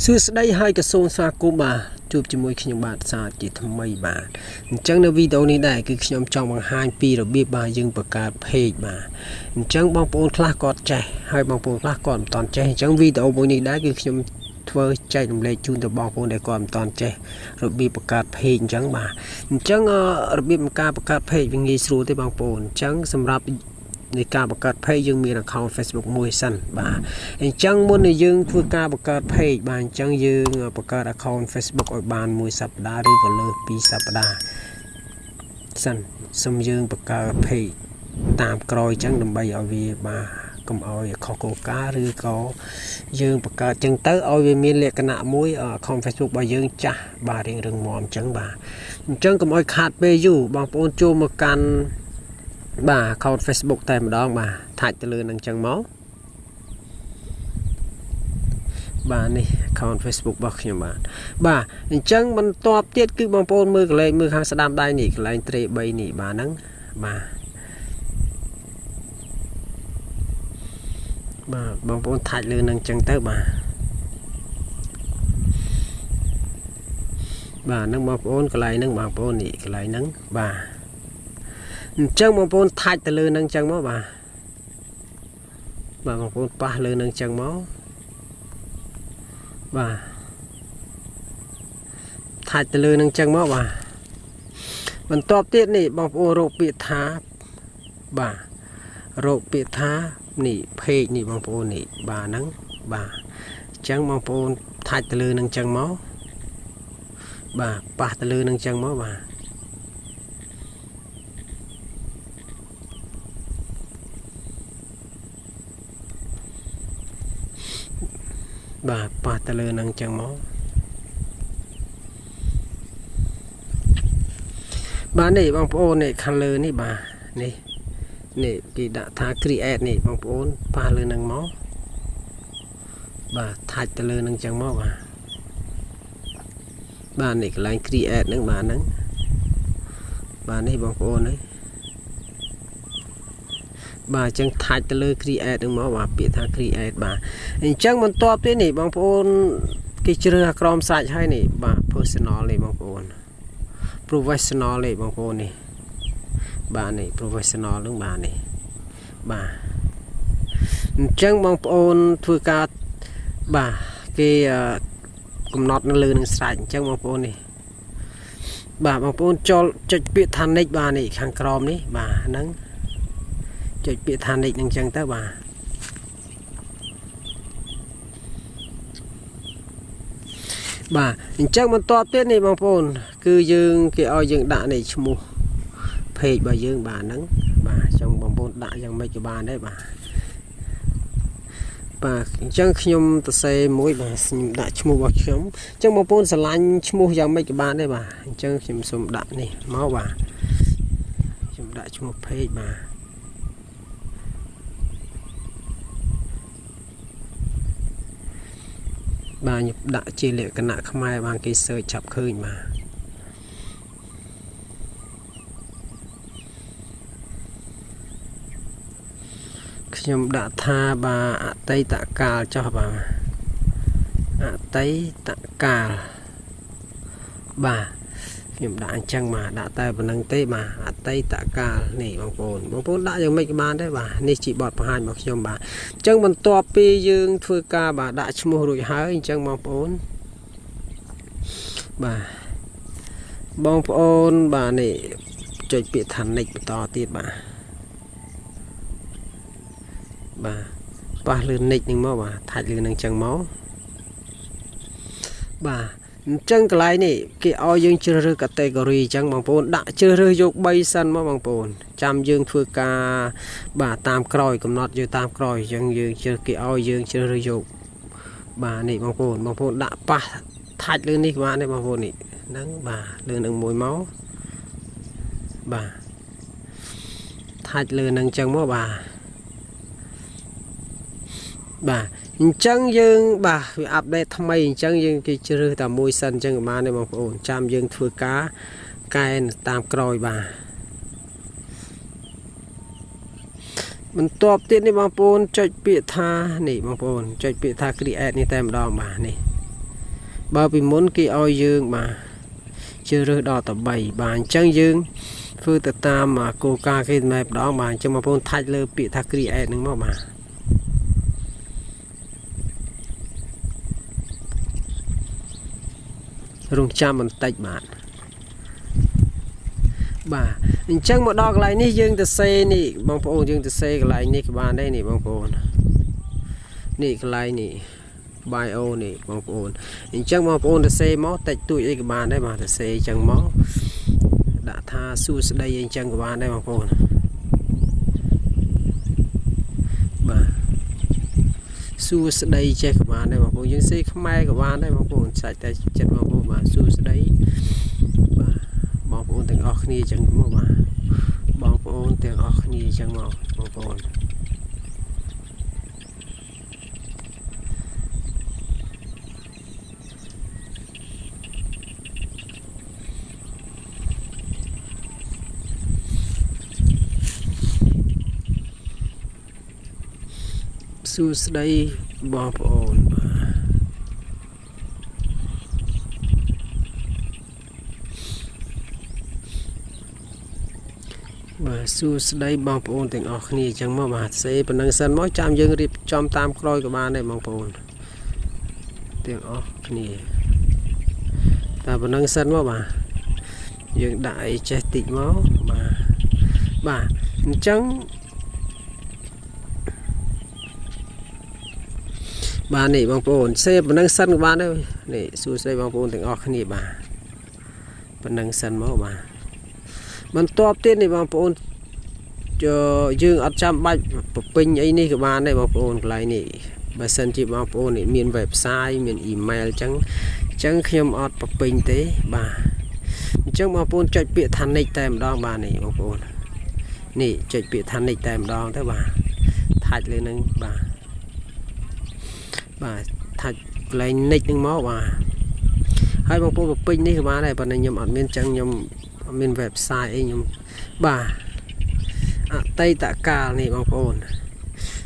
សួស្តីហើយក៏សូមស្វាគមន៍បាទជួបជាមួយខ្ញុំបាទសាជាថ្មីបាទអញ្ចឹងនៅវីដេអូនេះដែរគឺខ្ញុំចង់បង្ហាញពីរបៀបបាទយើងបង្កើត page បាទអញ្ចឹងបងប្អូនខ្លះគាត់ចេះហើយបងប្អូនខ្លះគាត់មិនទាន់ចេះអញ្ចឹងវីដេអូមួយនេះដែរគឺខ្ញុំធ្វើចែករំលែកជូនទៅបងប្អូនដែលគាត់មិនទាន់ចេះរបៀបបង្កើត page អញ្ចឹងបាទអញ្ចឹងរបៀបបង្កើត page វាងាយស្រួលទេបងប្អូនអញ្ចឹងសម្រាប់នៃការបង្កើត page យើងមាន account Facebook មួយសិនបាទអញ្ចឹងមុននឹងយើងធ្វើការបង្កើត page បាទអញ្ចឹងយើងបង្កើត account Facebook ឲ្យបានមួយសប្តាហ៍ឬក៏លើសពីសប្តាហ៍សិនសូមយើងបង្កើត page តាមក្រោយអញ្ចឹងដើម្បីឲ្យវាបាទកុំឲ្យខុសគោលការណ៍ឬក៏យើងបង្កើតអញ្ចឹងទៅឲ្យវាមានលក្ខណៈមួយ account Facebook របស់យើងចាស់បាទរៀងរឹងមាំអញ្ចឹងបាទអញ្ចឹងកុំឲ្យខាតពេលយូរបងប្អូនចូលមកកាន់បាទ account Facebook តែម្ដងបាទថាច់ទៅលើនឹងអញ្ចឹងមកបាទនេះ account Facebook របស់ខ្ញុំបាទអញ្ចឹងបន្ទាប់ទៀតគឺបងប្អូនមើលកន្លែងមើលខាងស្ដាំដៃនេះកន្លែងត្រេ3នេះបាទហ្នឹងបាទបងប្អូនថាច់លើនឹងអញ្ចឹងទៅបាទហ្នឹងបងប្អូនកន្លែងហ្នឹងបងប្អូននេះកន្លែងហ្នឹងបាទអញ្ចឹងបងប្អូនថាច់ទៅលើនឹងអញ្ចឹងមកបាទបងប្អូនប៉ះលើនឹងអញ្ចឹងមកបាទថាច់ទៅលើនឹងអញ្ចឹងមកបាទបន្ទាប់ទៀតនេះបងប្អូនរកពាក្យថាបាទរកពាក្យថានេះ page នេះបងប្អូននេះបាទហ្នឹងបាទអញ្ចឹងបងប្អូនថាច់ទៅលើនឹងអញ្ចឹងមកបាទប៉ះទៅលើនឹងអញ្ចឹងមកបាទប៉ះទៅលើនឹងអញ្ចឹងមកបាទនេះបងប្អូននេះខាងលើនេះបាទនេះគេដាក់ថា create នេះបងប្អូនប៉ះលើនឹងមកបាទថាច់ទៅលើនឹងអញ្ចឹងមកបាទនេះកន្លែង create ហ្នឹងបាទហ្នឹងបាទនេះបងប្អូននេះបាទអញ្ចឹងថាច់ទៅលើ create ហ្នឹងមកបាទពាក្យថា create បាទអញ្ចឹងបន្ទាប់ទៀតនេះបងប្អូនគេជ្រើសក្រមសាច់ហើយនេះបាទ personal នេះបងប្អូន professional នេះបងប្អូននេះបាទនេះ professional ហ្នឹងបាទនេះបាទអញ្ចឹងបងប្អូនធ្វើការបាទគេកំណត់នៅលើនឹងស្រេចអញ្ចឹងបងប្អូននេះបាទបងប្អូនចូលចុចពាក្យថា next បាទនេះខាងក្រោមនេះបាទហ្នឹងចុចពាក្យថា next ហ្នឹងអញ្ចឹងទៅបាទអញ្ចឹងបន្ទាប់ទៀតនេះបងប្អូនគឺយើងគេឲ្យយើងដាក់នេះឈ្មោះ page របស់យើងបាទហ្នឹងបាទចង់បងប្អូនដាក់យ៉ាងម៉េចក៏បានដែរបាទអញ្ចឹងខ្ញុំទៅសេមួយបាទខ្ញុំដាក់ឈ្មោះរបស់ខ្ញុំអញ្ចឹងបងប្អូនស្រឡាញ់ឈ្មោះយ៉ាងម៉េចក៏បានដែរបាទអញ្ចឹងខ្ញុំសូមដាក់នេះមកបាទខ្ញុំដាក់ឈ្មោះ page បាទខ្ញុំដាក់ជាលក្ខណៈខ្មែរបានគេ search ចាប់ឃើញបាទខ្ញុំដាក់ថាបាទអតីតកាលចុះបាទអតីតកាលបាទខ្ញុំដាក់អញ្ចឹងបាទដាក់តែប៉ុណ្្នឹងទេបាទអតីតកាលនេះបងប្អូនដាក់យ៉ាងម៉េចក៏បានដែរបាទនេះជាបទបង្ហាញរបស់ខ្ញុំបាទអញ្ចឹងបន្ទាប់ពីយើងធ្វើការបាទដាក់ឈ្មោះរួចហើយអញ្ចឹងបងប្អូនបាទនេះចុចពាក្យថា next បន្តទៀតបាទប៉ះលើ next ហ្នឹងមកបាទថាច់លើនឹងអញ្ចឹងមកបាទអញ្ចឹងកន្លែងនេះគេឲ្យយើងជ្រើសរើស category អញ្ចឹងបងប្អូនដាក់ជ្រើសរើសយក3សិនមកបងប្អូនចាំយើងធ្វើការបាទតាមក្រោយកំណត់យកតាមក្រោយអញ្ចឹងយើងគេឲ្យយើងជ្រើសរើសយកបាទនេះបងប្អូនដាក់ប៉ះថាច់លើនេះបាទនេះបងប្អូននេះហ្នឹងបាទលើនឹងមួយមកបាទថាច់លើនឹងអញ្ចឹងមកបាទអញ្ចឹងយើងបាទវាអាប់ដេតថ្មីអញ្ចឹងយើងគេជ្រើសតែមួយសិនអញ្ចឹងបានទេបងប្អូនចាំយើងធ្វើការកែតាមក្រោយបាទបន្ទាប់ទៀតនេះបងប្អូនចុចពាក្យថានេះបងប្អូនចុចពាក្យថា create នេះតែម្ដងបាទនេះ បើពីមុនគេឲ្យយើងបាទជឿរើសដល់តែ3បាទអញ្ចឹងយើងធ្វើទៅតាមគោលការណ៍គេតែម្ដងបាទអញ្ចឹងបងប្អូនថាច់លើពាក្យថា create ហ្នឹងមកបាទរងចាំបន្តិចបាទបាទអញ្ចឹងមកដល់កន្លែងនេះយើងទៅសេនេះបងប្អូនយើងទៅសេកន្លែងនេះក៏បានដែរនេះបងប្អូននេះកន្លែងនេះ bio នេះបងប្អូនអញ្ចឹងបងប្អូនទៅសេមកតិចតួចអីក៏បានដែរបាទទៅសេអញ្ចឹងមកដាក់ថាសួស្ដីអីអញ្ចឹងក៏បានដែរបងប្អូនបាទសួស្ដីចេះក៏បានដែរបងប្អូនយើងសេខ្មែរក៏បានដែរបងប្អូនសាច់តែចិត្តបងប្អូនបាទសួស្ដីបាទបងប្អូនទាំងអស់គ្នាអញ្ចឹងមកបាទបងប្អូនទាំងអស់គ្នាអញ្ចឹងមកបងប្អូនសួស្ដីបងប្អូនបាទសួស្ដីបងប្អូនទាំងអស់គ្នាអញ្ចឹងមកបាទសេប៉ុណ្ណឹងសិនមកចាំយើងរៀបចំតាមក្រោយក៏បានដែរបងប្អូនទាំងអស់គ្នាតែប៉ុណ្ណឹងសិនមកបាទយើងដាក់អីចេះតិចមកបាទអញ្ចឹងបាទនេះបងប្អូនសេប៉ុណ្ណឹងសិនក៏បានដែរនេះសួស្ដីបងប្អូនទាំងអស់គ្នាបាទប៉ុណ្ណឹងសិនមកបាទបន្ទាប់ទៀតនេះបងប្អូនយើងអត់ចាំបាច់បំពេញអីនេះក៏បានដែរបងប្អូនកន្លែងនេះបើសិនជាបងប្អូននេះមាន website មាន email អញ្ចឹងខ្ញុំអត់បំពេញទេបាទអញ្ចឹងបងប្អូនចុចពាក្យថា nick តែម្ដងបាទនេះបងប្អូននេះចុចពាក្យថា nick តែម្ដងទៅបាទថាច់លើនឹងបាទថាច់កន្លែង nick នឹងមកបាទហើយបងប្អូនបំពេញនេះក៏បានដែរប៉ុន្តែខ្ញុំអត់មានអញ្ចឹងខ្ញុំអត់មាន website អីខ្ញុំបាទអតីតកាលនេះបងប្អូន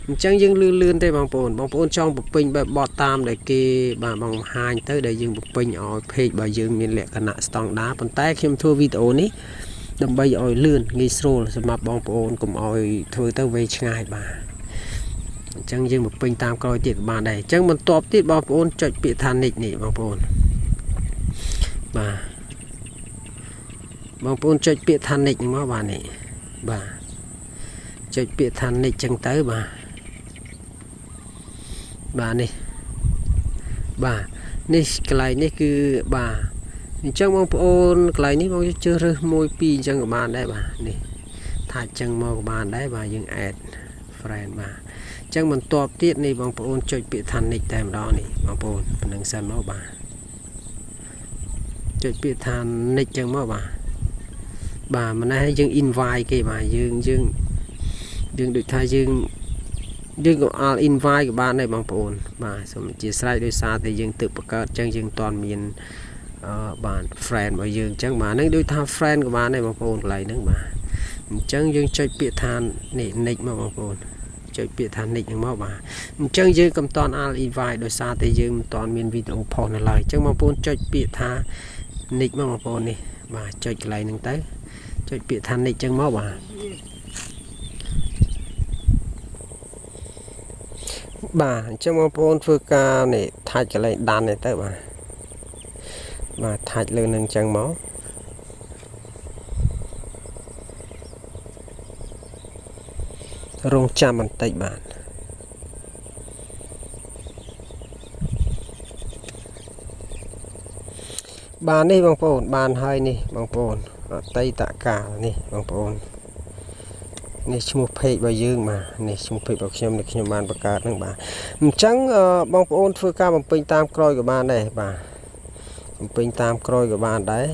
អញ្ចឹងយើងលឿនទេបងប្អូនចង់បំពេញបែបបត់តាមដែលគេបាទបង្ហាញទៅដែលយើងបំពេញឲ្យ page របស់យើងមានលក្ខណៈស្តង់ដារប៉ុន្តែខ្ញុំធ្វើវីដេអូនេះដើម្បីឲ្យលឿនងាយស្រួលសម្រាប់បងប្អូនកុំឲ្យធ្វើទៅវែងឆ្ងាយបាទអញ្ចឹងយើងបំពេញតាមក្រោយទៀតបានដែរអញ្ចឹងបន្ទាប់ទៀតបងប្អូនចុចពាក្យថា nick នេះបងប្អូនបាទបងប្អូនចុចពាក្យថា nick ហ្នឹងមកបាទនេះបាទចុចពាក្យថា nick ចឹងទៅបាទនេះបាទនេះកន្លែងនេះគឺបាទអញ្ចឹងបងប្អូនកន្លែងនេះបងជឿរើស1 2អញ្ចឹងក៏បានដែរបាទនេះថាអញ្ចឹងមកក៏បានដែរបាទយើង add friend បាទអញ្ចឹងបន្ទាប់ទៀតនេះបងប្អូនចុចពាក្យថា nick តែម្ដងនេះបងប្អូនប៉ុណ្្នឹងសិនមកបាទចុចពាក្យថា nick ចឹងមកបាទមិនដែរយើង invite គេបាទយើងដូចថាយើងក៏អល់ invite ក៏បានដែរបងប្អូនបាទសូមអធិស្ឋានដោយសារតែយើងទើបបង្កើតអញ្ចឹងយើងមិនទាន់មានបាទ friend របស់យើងអញ្ចឹងបាទនឹងដូចថា friend ក៏បានដែរបងប្អូនកន្លែងហ្នឹងបាទអញ្ចឹងយើងចុចពាក្យថានេះ nick មកបងប្អូនចុចពាក្យថា nick ហ្នឹងមកបាទអញ្ចឹងយើងក៏មិនទាន់អល់ invite ដោយសារតែយើងមិនទាន់មានវីដេអូផុសនៅឡើយអញ្ចឹងបងប្អូនចុចពាក្យថា nick មកបងប្អូននេះបាទចុចកន្លែងហ្នឹងទៅចុចពាក្យថា nick ចឹងមកបាទអញ្ចឹងបងប្អូនធ្វើការនេះថាច់កន្លែងដាននេះទៅបាទថាច់លើនឹងចឹងមករងចាំបន្តិចបាទនេះបងប្អូនបានហើយនេះបងប្អូនអតីតកាលនេះបងប្អូននេះឈ្មោះ page របស់យើងបាទនេះឈ្មោះ page របស់ខ្ញុំនេះខ្ញុំបានបង្កើតហ្នឹងបាទអញ្ចឹងបងប្អូនធ្វើការបំពេញតាមក្រោយក៏បានដែរបាទបំពេញតាមក្រោយក៏បានដែរ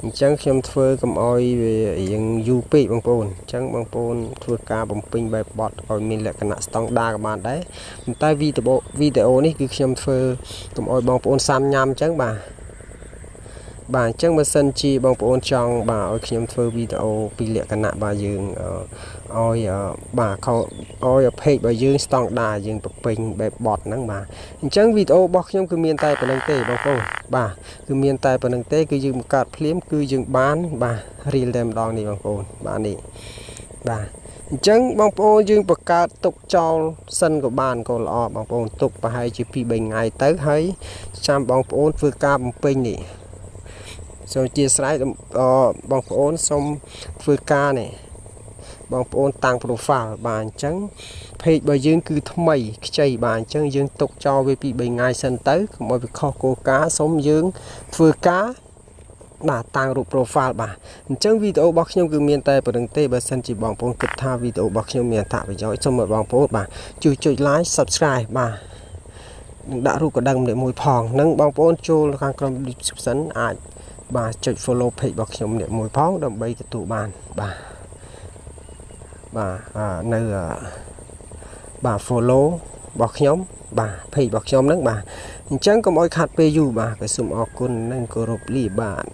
អញ្ចឹងខ្ញុំធ្វើកុំអោយវាយើងយូរពេកបងប្អូនអញ្ចឹងបងប្អូនធ្វើការបំពេញបែបបត់ឲ្យមានលក្ខណៈស្តង់ដារក៏បានដែរប៉ុន្តែវីដេអូនេះគឺខ្ញុំធ្វើកុំអោយបងប្អូនសាំញ៉ាំអញ្ចឹងបាទ បាទអញ្ចឹងបើសិនជាបងប្អូនចង់បាទឲ្យខ្ញុំធ្វើវីដេអូពីលក្ខណៈបាទយើងឲ្យបាទខឲ្យเพจរបស់យើងស្តង់ដារយើងប្រពេញបែបបត់ហ្នឹងបាទអញ្ចឹងវីដេអូរបស់ខ្ញុំគឺមានតែប៉ុណ្្នឹងទេបងប្អូនបាទគឺមានតែប៉ុណ្្នឹងទេគឺយើងបង្កើតភ្លាមគឺយើងបានបាទរៀលតែម្ដងនេះបងប្អូនបាទនេះបាទអញ្ចឹងបងប្អូនយើងបង្កើតទុកចោលសិនក៏បានក៏ល្អបងប្អូនទុកប្រហែលជា2 3ថ្ងៃទៅហើយចាំបងប្អូនធ្វើការបំពេញនេះសូមអធិស្ឋានបងប្អូនសូមធ្វើការនេះបងប្អូនតាំង profile បាទអញ្ចឹង page របស់យើងគឺថ្មីខ្ចីបាទអញ្ចឹងយើងទុកចោលវា2 3ថ្ងៃសិនទៅកុំឲ្យវាខុសគោលការណ៍សូមយើងធ្វើការបាទតាំងរូប profile បាទអញ្ចឹងវីដេអូរបស់ខ្ញុំគឺមានតែប៉ុណ្្នឹងទេបើសិនជាបងប្អូនគិតថាវីដេអូរបស់ខ្ញុំមានអត្ថប្រយោជន៍សូមឲ្យបងប្អូនបាទជួយចុច like subscribe បាទនឹងដាក់រូបកណ្ដឹងម្នាក់មួយផងនិងបងប្អូនចូលខាងក្រោម description អាចបាទចុច follow page របស់ខ្ញុំម្នាក់មួយផងដើម្បីទទួលបានបាទនៅបាទ follow របស់ខ្ញុំបាទ page របស់ខ្ញុំហ្នឹងបាទអញ្ចឹងកុំឲ្យខាត់ពេលយូរបាទក៏សូមអរគុណនិងគោរពលាបាទ